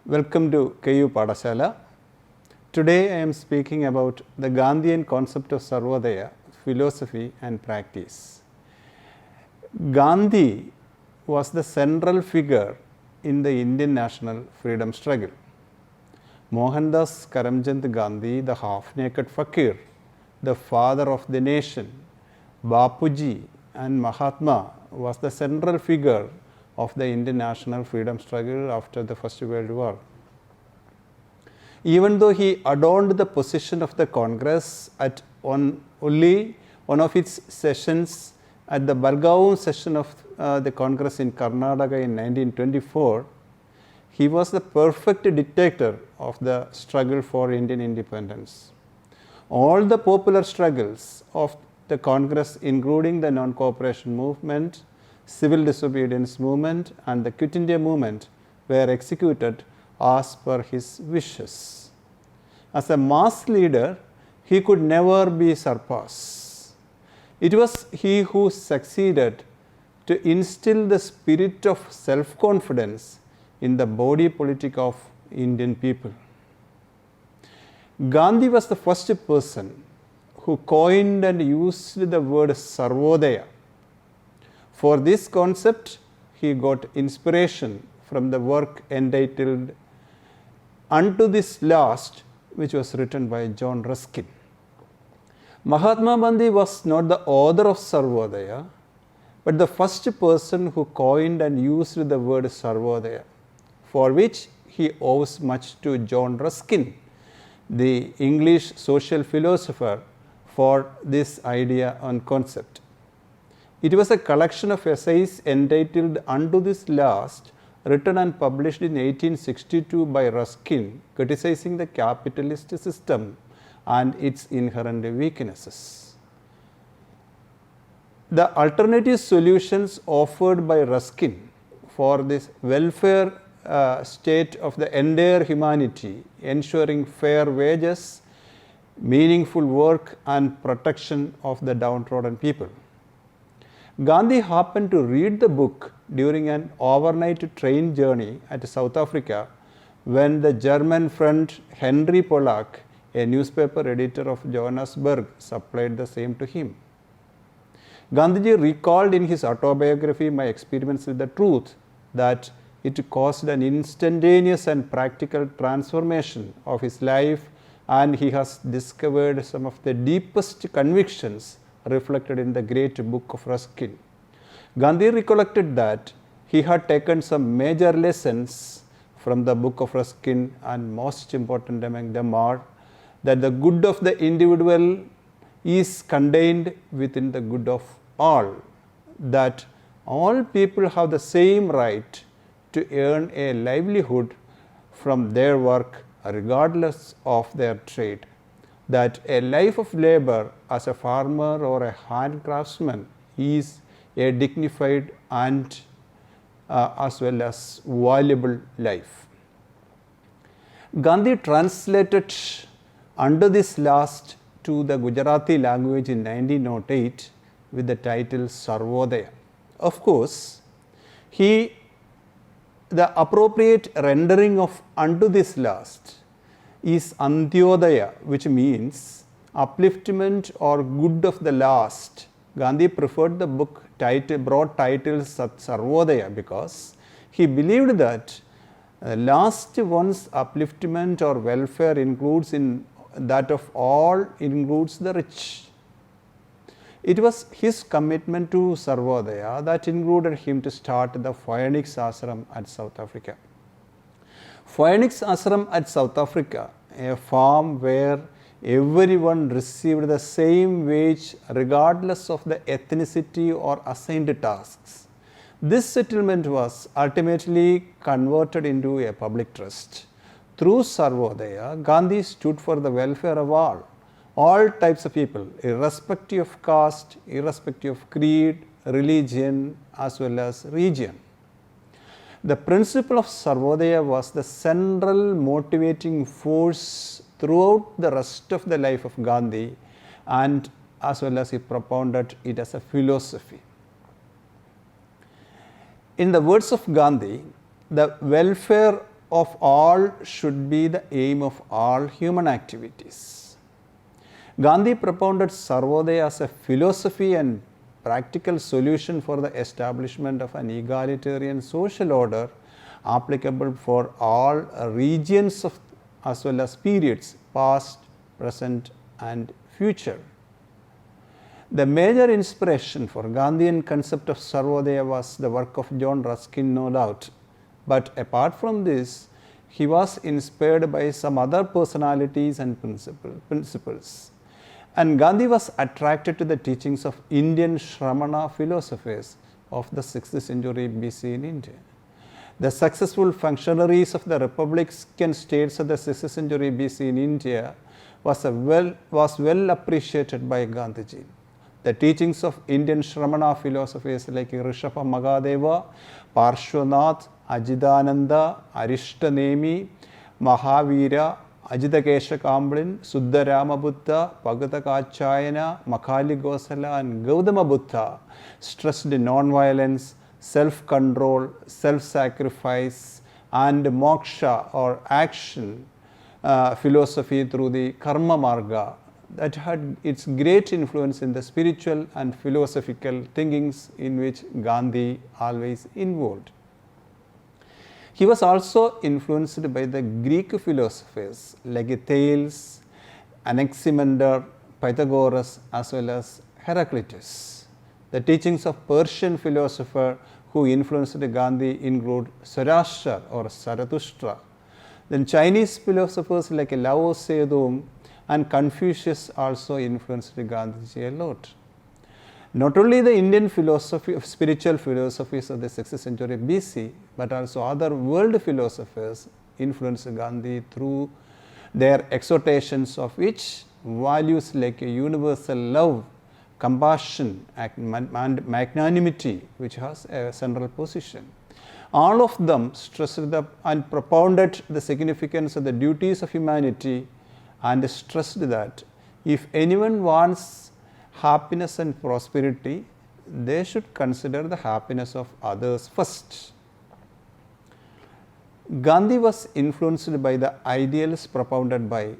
Welcome to KU Padashala. Today I am speaking about the Gandhian concept of Sarvodaya, philosophy and practice. Gandhi was the central figure in the Indian national freedom struggle. Mohandas Karamchand Gandhi, the half-naked fakir, the father of the nation, Bapuji and Mahatma was the central figure of the Indian national freedom struggle after the First World War. Even though he adorned the position of the Congress at only one of its sessions at the Bargaon session of the Congress in Karnataka in 1924, he was the perfect dictator of the struggle for Indian independence. All the popular struggles of the Congress, including the non-cooperation movement, civil disobedience movement and the Quit India movement, were executed as per his wishes. As a mass leader, he could never be surpassed. It was he who succeeded to instill the spirit of self-confidence in the body politic of Indian people. Gandhi was the first person who coined and used the word Sarvodaya. For this concept, he got inspiration from the work entitled Unto This Last, which was written by John Ruskin. Mahatma Gandhi was not the author of Sarvodaya, but the first person who coined and used the word Sarvodaya, for which he owes much to John Ruskin, the English social philosopher, for this idea and concept. It was a collection of essays entitled Unto This Last, written and published in 1862 by Ruskin, criticizing the capitalist system and its inherent weaknesses. The alternative solutions offered by Ruskin for this welfare state of the entire humanity, ensuring fair wages, meaningful work and protection of the downtrodden people. Gandhi happened to read the book during an overnight train journey at South Africa when the German friend Henry Pollack, a newspaper editor of Johannesburg, supplied the same to him. Gandhiji recalled in his autobiography, My Experiments with the Truth, that it caused an instantaneous and practical transformation of his life, and he has discovered some of the deepest convictions reflected in the great book of Ruskin. Gandhi recollected that he had taken some major lessons from the book of Ruskin, and most important among them are that the good of the individual is contained within the good of all, that all people have the same right to earn a livelihood from their work regardless of their trade, that a life of labor as a farmer or a hand craftsman is a dignified and as well as valuable life. Gandhi translated Unto This Last to the Gujarati language in 1908 with the title Sarvodaya. Of course, the appropriate rendering of Unto This Last is Antyodaya, which means upliftment or good of the last. Gandhi preferred the book broad title Sarvodaya because he believed that last one's upliftment or welfare includes in that of all, includes the rich. It was his commitment to Sarvodaya that included him to start the Phoenix Ashram at South Africa. Phoenix Ashram at South Africa, a farm where everyone received the same wage regardless of the ethnicity or assigned tasks. This settlement was ultimately converted into a public trust. Through Sarvodaya, Gandhi stood for the welfare of all types of people, irrespective of caste, irrespective of creed, religion, as well as region. The principle of Sarvodaya was the central motivating force throughout the rest of the life of Gandhi, and as well as he propounded it as a philosophy. In the words of Gandhi, the welfare of all should be the aim of all human activities. Gandhi propounded Sarvodaya as a philosophy and practical solution for the establishment of an egalitarian social order applicable for all regions of as well as periods past, present and future. The major inspiration for Gandhian concept of Sarvodaya was the work of John Ruskin, no doubt. But apart from this, he was inspired by some other personalities and principles. And Gandhi was attracted to the teachings of Indian Shramana philosophers of the 6th century BC in India. The successful functionaries of the republican states of the 6th century BC in India was well appreciated by Gandhiji. The teachings of Indian Shramana philosophers like Rishabha Magadeva, Parshvanath, Ajidananda, Arishtanemi, Mahavira, Ajitakesha Kamblin, Suddharama Buddha, Bhagata Kachayana, Makhali Gosala and Gautama Buddha stressed non-violence, self-control, self-sacrifice and moksha or action philosophy through the karma marga that had its great influence in the spiritual and philosophical thinkings in which Gandhi always involved. He was also influenced by the Greek philosophers like Thales, Anaximander, Pythagoras as well as Heraclitus. The teachings of Persian philosopher who influenced Gandhi include Zoroaster or Zarathustra. Then Chinese philosophers like Lao Zedong and Confucius also influenced Gandhiji a lot. Not only the Indian philosophy of spiritual philosophies of the 6th century BC, but also other world philosophers influenced Gandhi through their exhortations of which values like universal love, compassion and magnanimity, which has a central position. All of them stressed and propounded the significance of the duties of humanity and stressed that if anyone wants happiness and prosperity, they should consider the happiness of others first. Gandhi was influenced by the ideals propounded by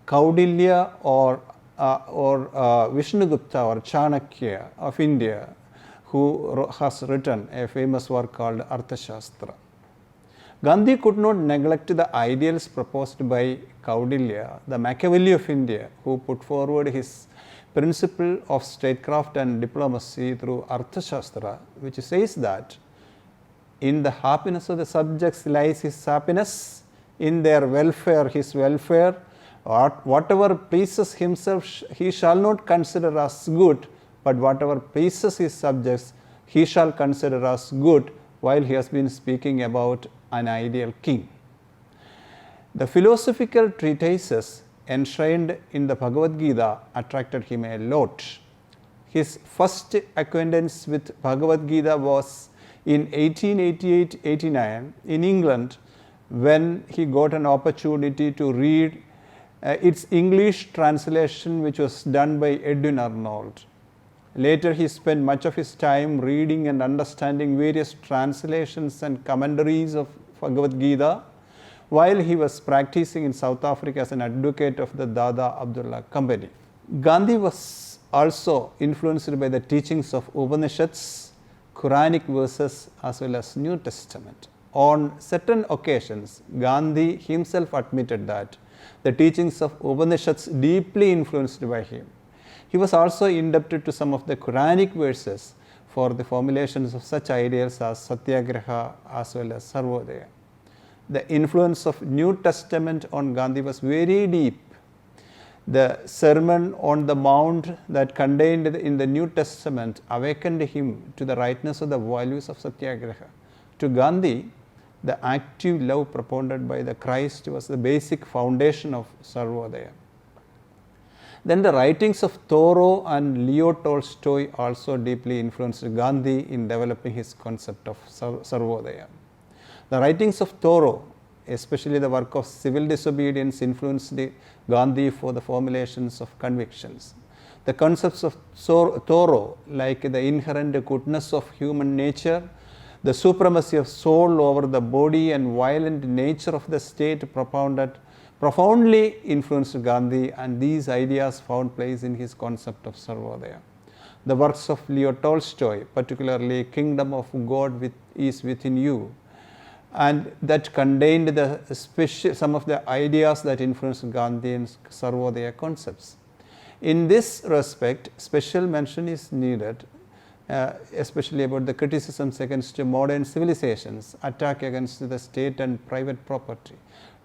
Kaudilya or Vishnugupta or Chanakya of India, who has written a famous work called Arthashastra. Gandhi could not neglect the ideals proposed by Kaudilya, the Machiavelli of India, who put forward his principle of statecraft and diplomacy through Arthashastra, which says that in the happiness of the subjects lies his happiness, in their welfare his welfare, whatever pleases himself he shall not consider as good, but whatever pleases his subjects he shall consider as good, while he has been speaking about an ideal king. The philosophical treatises enshrined in the Bhagavad Gita attracted him a lot. His first acquaintance with Bhagavad Gita was in 1888-89 in England, when he got an opportunity to read its English translation, which was done by Edwin Arnold. Later he spent much of his time reading and understanding various translations and commentaries of Bhagavad Gita while he was practicing in South Africa as an advocate of the Dada Abdullah Company. Gandhi was also influenced by the teachings of Upanishads, Quranic verses as well as New Testament. On certain occasions, Gandhi himself admitted that the teachings of Upanishads deeply influenced by him. He was also indebted to some of the Quranic verses for the formulations of such ideas as Satyagraha as well as Sarvodaya. The influence of New Testament on Gandhi was very deep. The Sermon on the Mount that contained in the New Testament awakened him to the rightness of the values of Satyagraha. To Gandhi, the active love propounded by the Christ was the basic foundation of Sarvodaya. Then the writings of Thoreau and Leo Tolstoy also deeply influenced Gandhi in developing his concept of Sarvodaya. The writings of Thoreau, especially the work of Civil Disobedience, influenced Gandhi for the formulations of convictions. The concepts of Thoreau, like the inherent goodness of human nature, The supremacy of soul over the body and violent nature of the state profoundly influenced Gandhi, and these ideas found place in his concept of Sarvodaya. The works of Leo Tolstoy, particularly Kingdom of God is Within You, and that contained some of the ideas that influenced Gandhian Sarvodaya concepts. In this respect, special mention is needed, especially about the criticisms against modern civilizations, attack against the state and private property.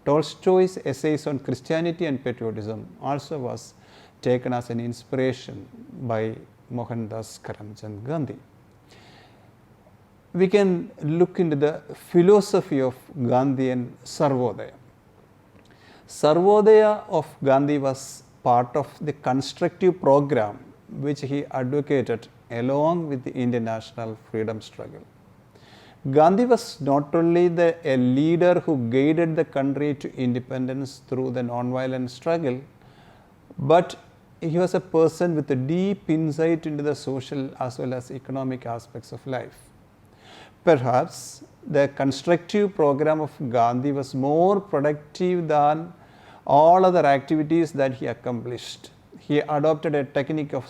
Tolstoy's essays on Christianity and patriotism also was taken as an inspiration by Mohandas Karamchand Gandhi. We can look into the philosophy of Gandhian Sarvodaya. Sarvodaya of Gandhi was part of the constructive program which he advocated along with the Indian national freedom struggle. Gandhi was not only a leader who guided the country to independence through the non-violent struggle, but he was a person with a deep insight into the social as well as economic aspects of life. Perhaps the constructive program of Gandhi was more productive than all other activities that he accomplished. He adopted a technique of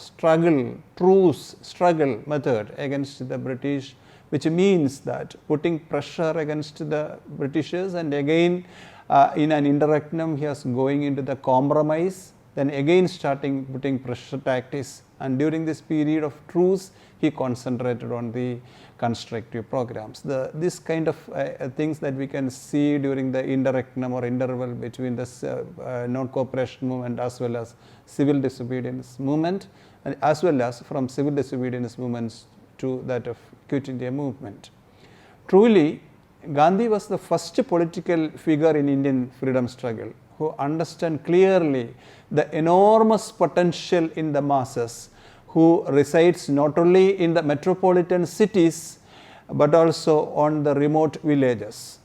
truce struggle method against the British, which means that putting pressure against the Britishers, and again in an interregnum he was going into the compromise, then again putting pressure tactics, and during this period of truce he concentrated on the constructive programs. This kind of things that we can see during the interregnum or interval between the non-cooperation movement as well as civil disobedience movement, and as well as from civil disobedience movements to that of Quit India movement. Truly, Gandhi was the first political figure in Indian freedom struggle who understood clearly the enormous potential in the masses, who resides not only in the metropolitan cities but also on the remote villages.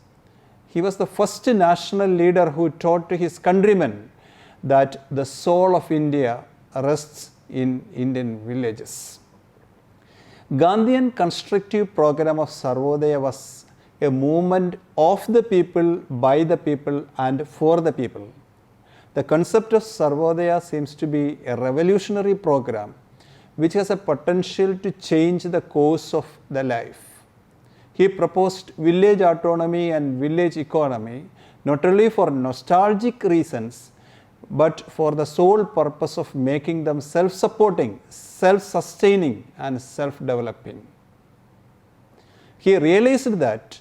He was the first national leader who taught to his countrymen that the soul of India rests in Indian villages. Gandhian constructive program of Sarvodaya was a movement of the people, by the people and for the people. The concept of Sarvodaya seems to be a revolutionary program which has a potential to change the course of the life. He proposed village autonomy and village economy not only for nostalgic reasons but for the sole purpose of making them self-supporting, self-sustaining and self-developing. He realized that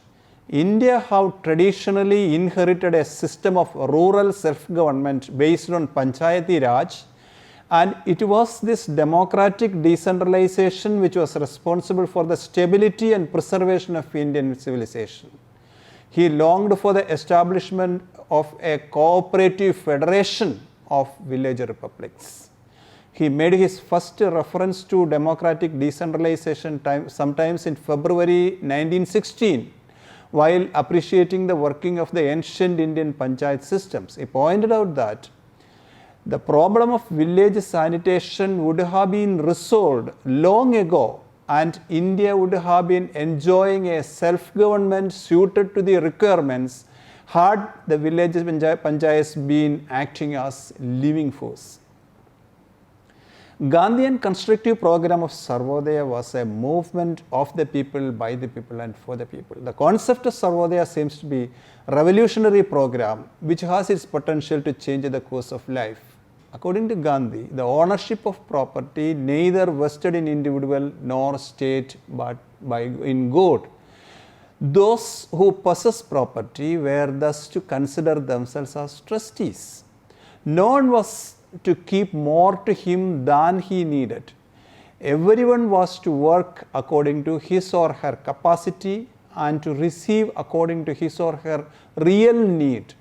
India had traditionally inherited a system of rural self-government based on Panchayati Raj, and it was this democratic decentralization which was responsible for the stability and preservation of Indian civilization. He longed for the establishment of a cooperative federation of village republics. He made his first reference to democratic decentralization sometimes in February 1916, while appreciating the working of the ancient Indian panchayat systems. He pointed out that the problem of village sanitation would have been resolved long ago, and India would have been enjoying a self-government suited to the requirements had the village panchayats been acting as living force. Gandhian constructive program of Sarvodaya was a movement of the people, by the people and for the people. The concept of Sarvodaya seems to be a revolutionary program which has its potential to change the course of life. According to Gandhi, the ownership of property neither vested in individual nor state but in God. Those who possess property were thus to consider themselves as trustees. No one was to keep more to him than he needed. Everyone was to work according to his or her capacity and to receive according to his or her real need.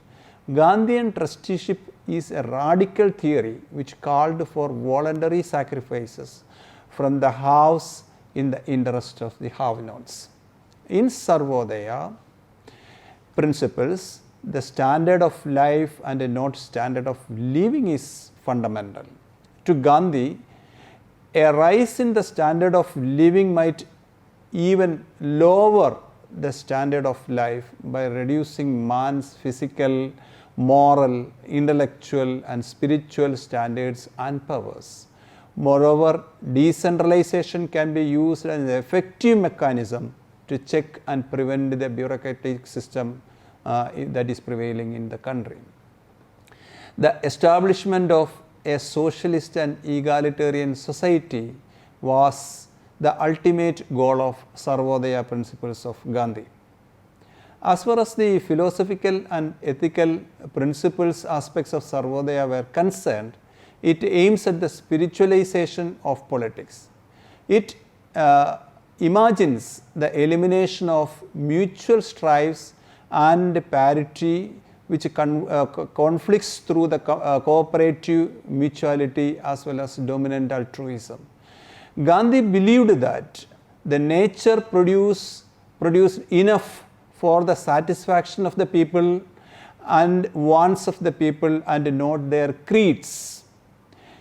Gandhian trusteeship is a radical theory which called for voluntary sacrifices from the haves in the interest of the have-nots. In Sarvodaya principles, the standard of life and not standard of living is fundamental. To Gandhi, a rise in the standard of living might even lower the standard of life by reducing man's physical, moral, intellectual and spiritual standards and powers. Moreover, decentralization can be used as an effective mechanism to check and prevent the bureaucratic system that is prevailing in the country. The establishment of a socialist and egalitarian society was the ultimate goal of Sarvodaya principles of Gandhi. As far as the philosophical and ethical principles aspects of Sarvodaya were concerned, it aims at the spiritualization of politics. It imagines the elimination of mutual strifes and parity which conflicts through the cooperative mutuality as well as dominant altruism. Gandhi believed that the nature produced enough for the satisfaction of the people and wants of the people and not their creeds.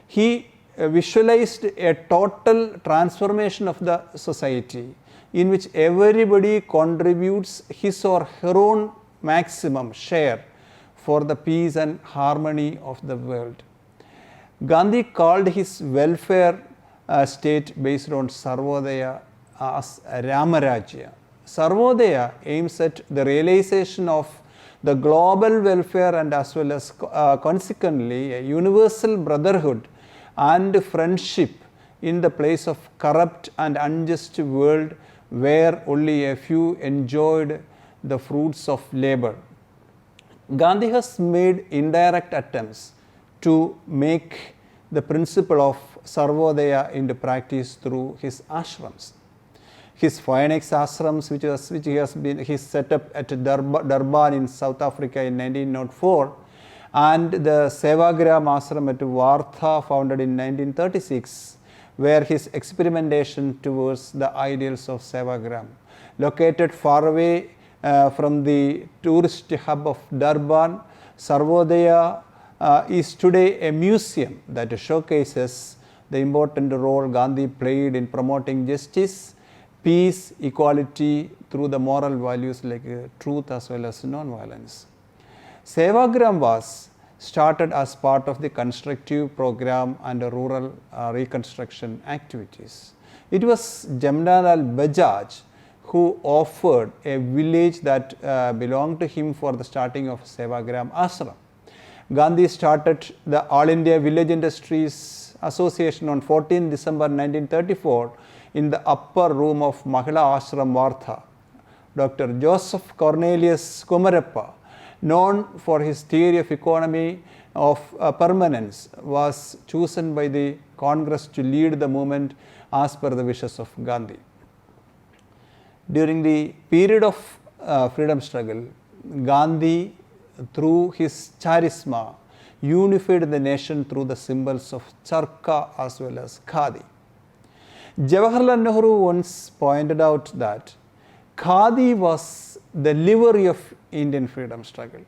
He visualized a total transformation of the society in which everybody contributes his or her own maximum share for the peace and harmony of the world. Gandhi called his welfare state based on Sarvodaya as Ramarajya. Sarvodaya aims at the realization of the global welfare and as well as consequently a universal brotherhood and friendship in the place of corrupt and unjust world where only a few enjoyed the fruits of labor. Gandhi has made indirect attempts to make the principle of Sarvodaya into practice through his ashrams. His Phoenix ashrams, which he set up at Durban in South Africa in 1904, and the Sevagram ashram at Vartha, founded in 1936, were his experimentation towards the ideals of Sevagram. Located far away from the tourist hub of Durban, Sarvodaya is today a museum that showcases the important role Gandhi played in promoting justice, peace, equality through the moral values like truth as well as non-violence. Sevagram was started as part of the constructive program and rural reconstruction activities. It was Jamnalal Bajaj who offered a village that belonged to him for the starting of Sevagram Ashram. Gandhi started the All India Village Industries Association on 14 December 1934 in the upper room of Mahila Ashram Vartha. Dr. Joseph Cornelius Kumarappa, known for his theory of economy of permanence, was chosen by the Congress to lead the movement as per the wishes of Gandhi. During the period of freedom struggle, Gandhi, through his charisma, unified the nation through the symbols of charkha as well as khadi. Jawaharlal Nehru once pointed out that khadi was the livery of Indian freedom struggle,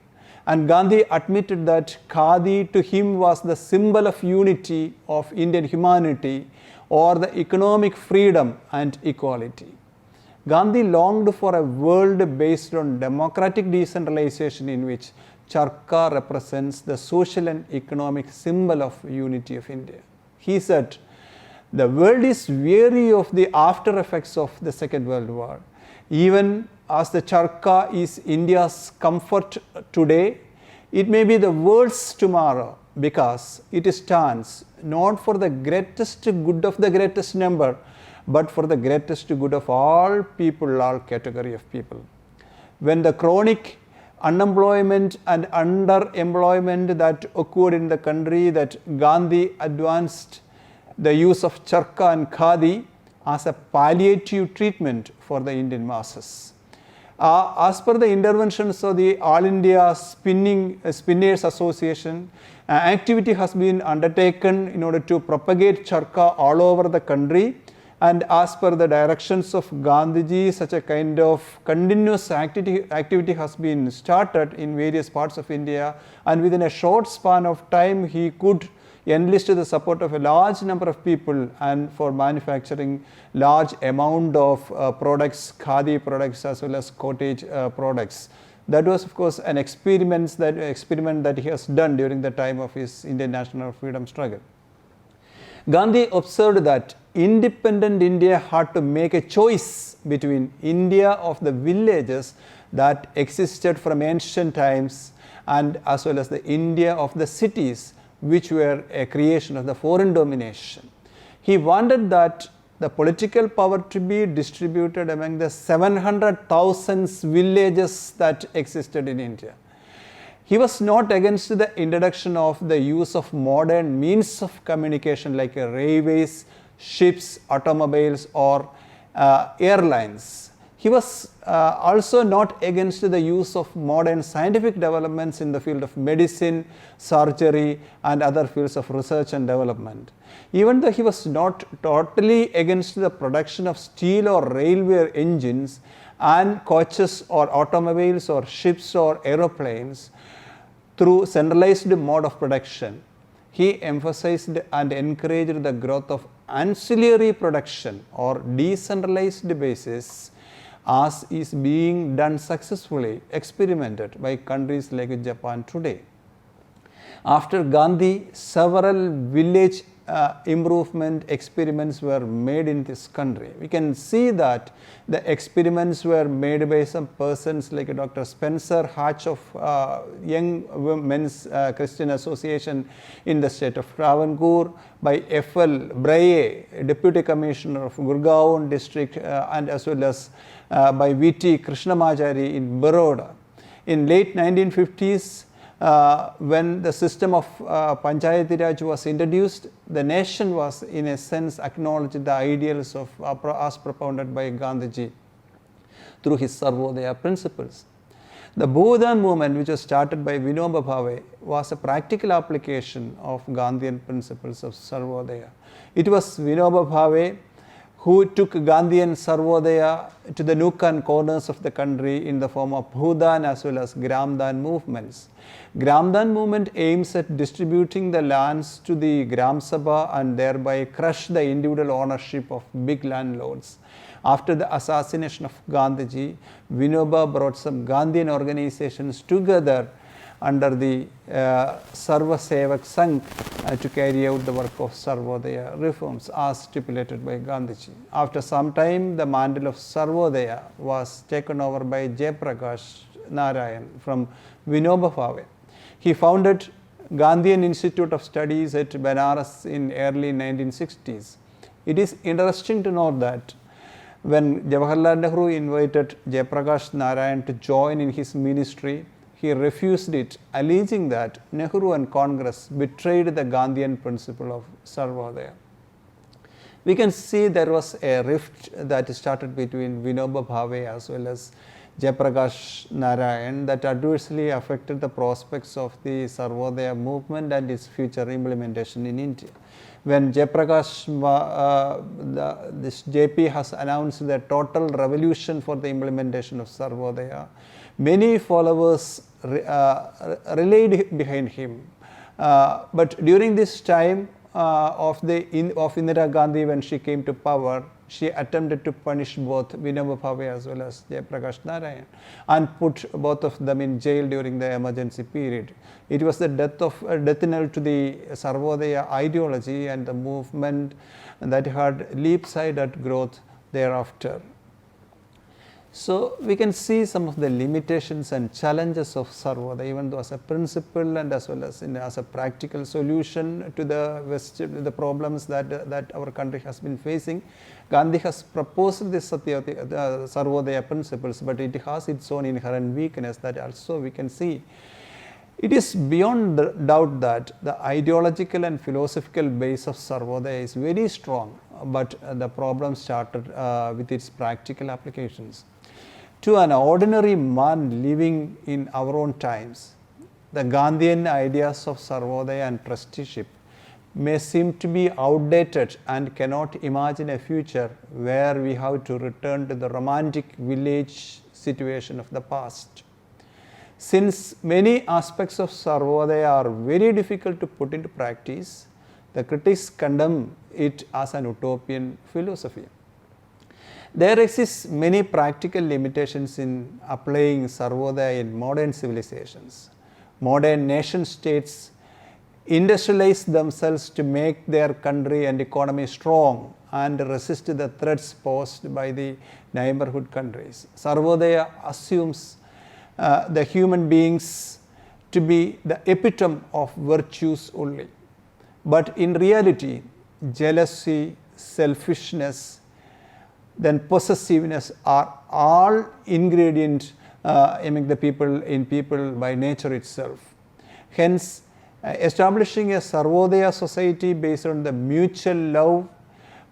and Gandhi admitted that khadi to him was the symbol of unity of Indian humanity or the economic freedom and equality. Gandhi longed for a world based on democratic decentralization in which charkha represents the social and economic symbol of unity of India. He said, "The world is weary of the after effects of the Second World War. Even as the charkha is India's comfort today, it may be the world's tomorrow because it stands not for the greatest good of the greatest number, but for the greatest good of all people, all category of people." When the chronic unemployment and underemployment that occurred in the country, that Gandhi advanced the use of charkha and khadi as a palliative treatment for the Indian masses. As per the interventions of the All India Spinners Association, activity has been undertaken in order to propagate charkha all over the country, and as per the directions of Gandhiji, such a kind of continuous activity has been started in various parts of India, and within a short span of time he could enlisted the support of a large number of people and for manufacturing large amount of products, khadi products as well as cottage products. That was of course an experiment that he has done during the time of his Indian national freedom struggle. Gandhi observed that independent India had to make a choice between India of the villages that existed from ancient times and as well as the India of the cities, which were a creation of the foreign domination. He wanted that the political power to be distributed among the 700,000 villages that existed in India. He was not against the introduction of the use of modern means of communication like railways, ships, automobiles or airlines. He was also not against the use of modern scientific developments in the field of medicine, surgery and other fields of research and development. Even though he was not totally against the production of steel or railway engines and coaches or automobiles or ships or aeroplanes through centralized mode of production, he emphasized and encouraged the growth of ancillary production or decentralized basis, as is being done successfully, experimented by countries like Japan today. After Gandhi, several village improvement experiments were made in this country. We can see that the experiments were made by some persons like Dr. Spencer Hatch of Young Men's Christian Association in the state of Travancore, by F.L. Braye, Deputy Commissioner of Gurgaon district and as well as by V.T. Krishnamachari in Baroda. In late 1950s, when the system of Panchayati Raj was introduced, the nation was in a sense acknowledged the ideals of as propounded by Gandhiji through his Sarvodaya principles. The Bhudan movement, which was started by Vinoba Bhave, was a practical application of Gandhian principles of Sarvodaya. It was Vinoba Bhave who took Gandhian Sarvodaya to the nook and corners of the country in the form of Bhudan as well as Gramdan movements. Gramdan movement aims at distributing the lands to the Gram Sabha and thereby crush the individual ownership of big landlords. After the assassination of Gandhiji, Vinoba brought some Gandhian organizations together under the Sarva Sevak Sangh to carry out the work of Sarvodaya reforms as stipulated by Gandhiji. After some time, the mantle of Sarvodaya was taken over by Jayaprakash Narayan from Vinoba Bhave. He founded Gandhian Institute of Studies at Banaras in early 1960s. It is interesting to note that when Jawaharlal Nehru invited Jayaprakash Narayan to join in his ministry, he refused it, alleging that Nehru and Congress betrayed the Gandhian principle of Sarvodaya. We can see there was a rift that started between Vinoba Bhave as well as Jayaprakash Narayan that adversely affected the prospects of the Sarvodaya movement and its future implementation in India. When Jayaprakash, this JP has announced the total revolution for the implementation of Sarvodaya, many followers relayed behind him. But during this time of Indira Gandhi, when she came to power, she attempted to punish both Vinoba Bhave as well as Jayaprakash Narayan and put both of them in jail during the emergency period. It was the death knell to the Sarvodaya ideology and the movement that had leap-sided growth thereafter. So we can see some of the limitations and challenges of Sarvodaya, even though as a principle and as well as as a practical solution to the problems that our country has been facing. Gandhi has proposed this Sarvodaya principles, but it has its own inherent weakness that also we can see. It is beyond the doubt that the ideological and philosophical base of Sarvodaya is very strong, but the problem started with its practical applications. To an ordinary man living in our own times, the Gandhian ideas of Sarvodaya and trusteeship may seem to be outdated and cannot imagine a future where we have to return to the romantic village situation of the past. Since many aspects of Sarvodaya are very difficult to put into practice, The critics condemn it as an utopian philosophy. There exist many practical limitations in applying Sarvodaya in modern civilizations. Modern nation states industrialize themselves to make their country and economy strong and resist the threats posed by the neighborhood countries. Sarvodaya assumes the human beings to be the epitome of virtues only. But in reality, jealousy, selfishness, then possessiveness are all ingredient among the people by nature itself. Hence, establishing a Sarvodaya society based on the mutual love,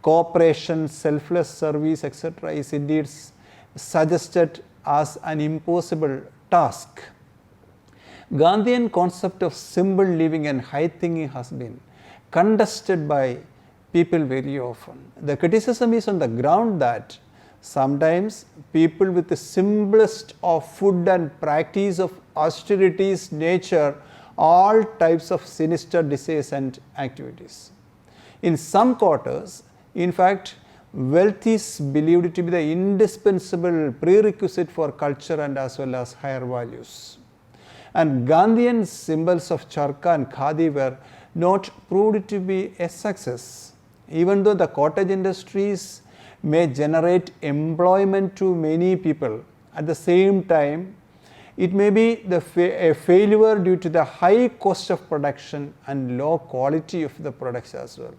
cooperation, selfless service, etc. is indeed suggested as an impossible task. Gandhian concept of simple living and high thinking has been contested by people very often. The criticism is on the ground that sometimes people with the simplest of food and practice of austerity's nature all types of sinister desires and activities. In some quarters, in fact, wealth is believed to be the indispensable prerequisite for culture and as well as higher values. And Gandhian symbols of charkha and khadi were not proved to be a success. Even though the cottage industries may generate employment to many people, at the same time, it may be a failure due to the high cost of production and low quality of the products as well.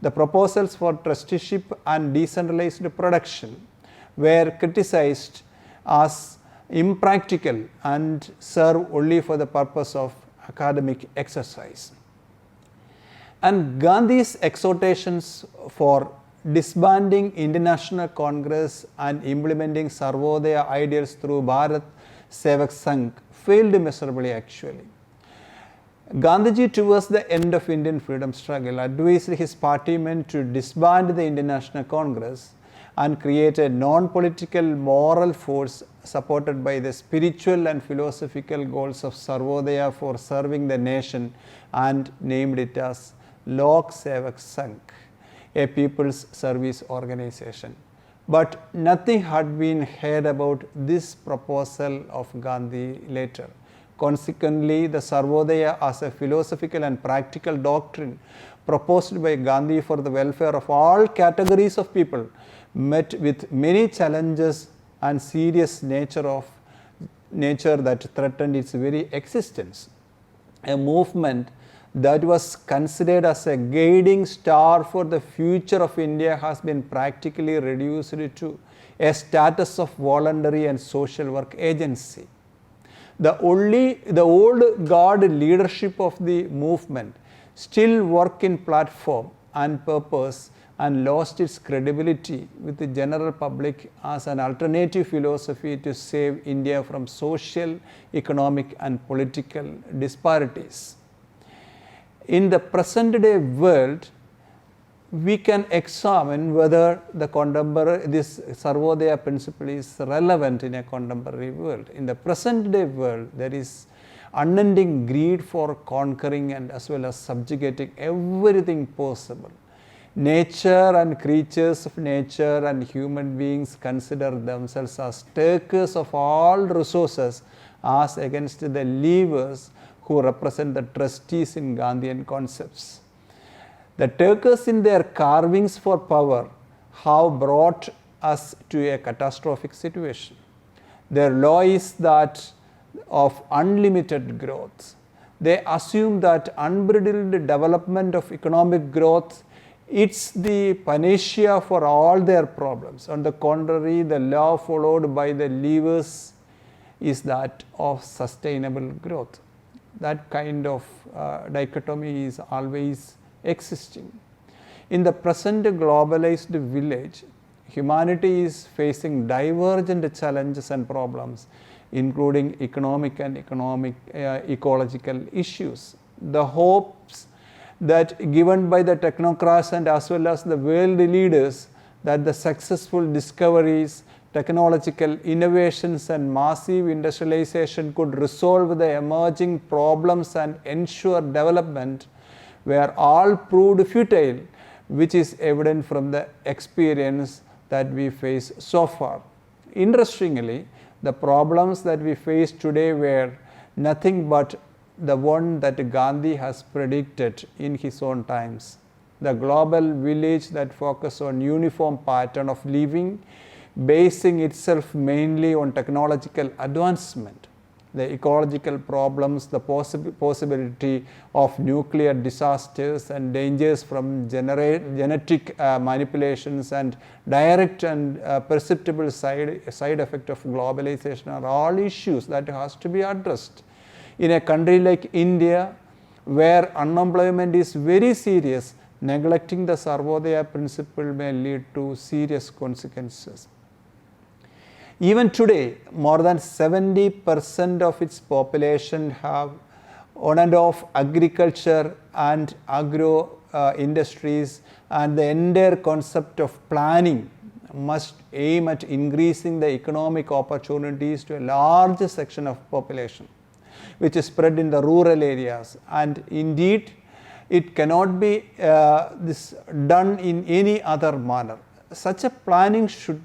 The proposals for trusteeship and decentralized production were criticized as impractical and serve only for the purpose of academic exercise. And Gandhi's exhortations for disbanding International Congress and implementing Sarvodaya ideals through Bharat Sevak Sangh failed miserably actually. Gandhiji towards the end of Indian freedom struggle advised his party men to disband the International Congress and create a non-political moral force supported by the spiritual and philosophical goals of Sarvodaya for serving the nation, and named it as Lok Sevak Sangh, a people's service organization. But nothing had been heard about this proposal of Gandhi later. Consequently, the Sarvodaya as a philosophical and practical doctrine proposed by Gandhi for the welfare of all categories of people met with many challenges and serious nature that threatened its very existence. A movement that was considered as a guiding star for the future of India has been practically reduced to a status of voluntary and social work agency. The old guard leadership of the movement still work in platform and purpose and lost its credibility with the general public as an alternative philosophy to save India from social, economic and political disparities. In the present day world, we can examine whether this Sarvodaya principle is relevant in a contemporary world. In the present day world, there is unending greed for conquering and as well as subjugating everything possible. Nature and creatures of nature and human beings consider themselves as takers of all resources as against the leavers who represent the trustees in Gandhian concepts. The takers in their carvings for power have brought us to a catastrophic situation. Their law is that of unlimited growth. They assume that unbridled development of economic growth it's the panacea for all their problems. On the contrary, the law followed by the leavers is that of sustainable growth. That kind of dichotomy is always existing. In the present globalized village, humanity is facing divergent challenges and problems, including economic and ecological issues. The hopes that given by the technocrats and as well as the world leaders that the successful discoveries, technological innovations and massive industrialization could resolve the emerging problems and ensure development were all proved futile, which is evident from the experience that we face so far. Interestingly, the problems that we face today were nothing but the one that Gandhi has predicted in his own times. The global village that focuses on uniform pattern of living, basing itself mainly on technological advancement. The ecological problems, the possibility of nuclear disasters and dangers from genetic manipulations and direct and perceptible side effect of globalization are all issues that has to be addressed. In a country like India, where unemployment is very serious, neglecting the Sarvodaya principle may lead to serious consequences. Even today, more than 70% of its population have on and off agriculture and agro industries, and the entire concept of planning must aim at increasing the economic opportunities to a large section of population, which is spread in the rural areas. And indeed, it cannot be done in any other manner. Such a planning should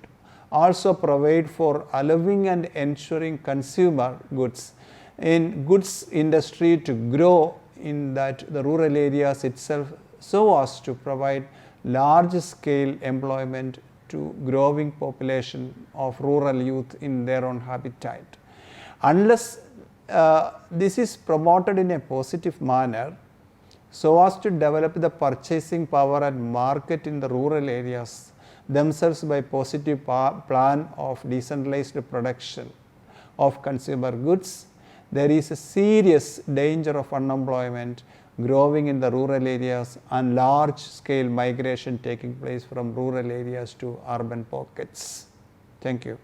also provide for allowing and ensuring consumer goods in goods industry to grow in the rural areas itself, so as to provide large scale employment to growing population of rural youth in their own habitat. Unless this is promoted in a positive manner, so as to develop the purchasing power and market in the rural areas themselves by positive plan of decentralized production of consumer goods, there is a serious danger of unemployment growing in the rural areas and large scale migration taking place from rural areas to urban pockets. Thank you.